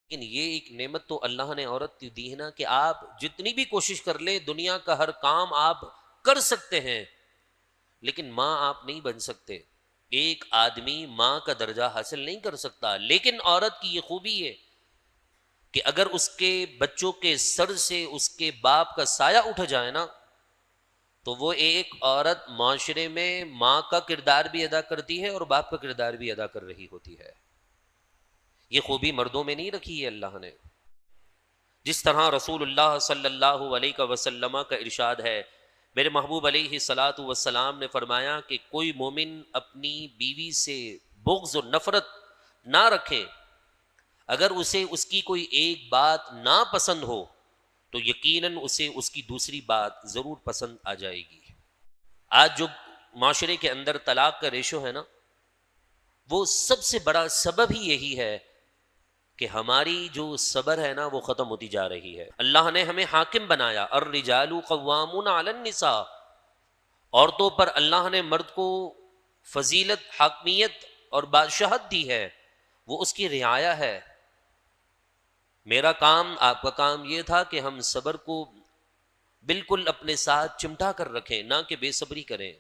لیکن یہ ایک نعمت تو اللہ نے عورت کی دی ہے نا کہ آپ جتنی بھی کوشش کر لیں دنیا کا ہر کام آپ کر سکتے ہیں، لیکن ماں آپ نہیں بن سکتے۔ ایک آدمی ماں کا درجہ حاصل نہیں کر سکتا، لیکن عورت کی یہ خوبی ہے کہ اگر اس کے بچوں کے سر سے اس کے باپ کا سایہ اٹھ جائے نا، تو وہ ایک عورت معاشرے میں ماں کا کردار بھی ادا کرتی ہے اور باپ کا کردار بھی ادا کر رہی ہوتی ہے۔ یہ خوبی مردوں میں نہیں رکھی ہے اللہ نے۔ جس طرح رسول اللہ صلی اللہ علیہ وسلم کا ارشاد ہے، میرے محبوب علیہ الصلاۃ والسلام نے فرمایا کہ کوئی مومن اپنی بیوی سے بغض و نفرت نہ رکھے، اگر اسے اس کی کوئی ایک بات ناپسند ہو تو یقیناً اسے اس کی دوسری بات ضرور پسند آ جائے گی۔ آج جو معاشرے کے اندر طلاق کا ریشو ہے نا، وہ سب سے بڑا سبب ہی یہی ہے کہ ہماری جو صبر ہے نا وہ ختم ہوتی جا رہی ہے۔ اللہ نے ہمیں حاکم بنایا، الرجال قوامون علی النساء، عورتوں پر اللہ نے مرد کو فضیلت، حاکمیت اور بادشاہت دی ہے، وہ اس کی رعایا ہے۔ میرا کام، آپ کا کام یہ تھا کہ ہم صبر کو بالکل اپنے ساتھ چمٹا کر رکھیں، نہ کہ بے صبری کریں۔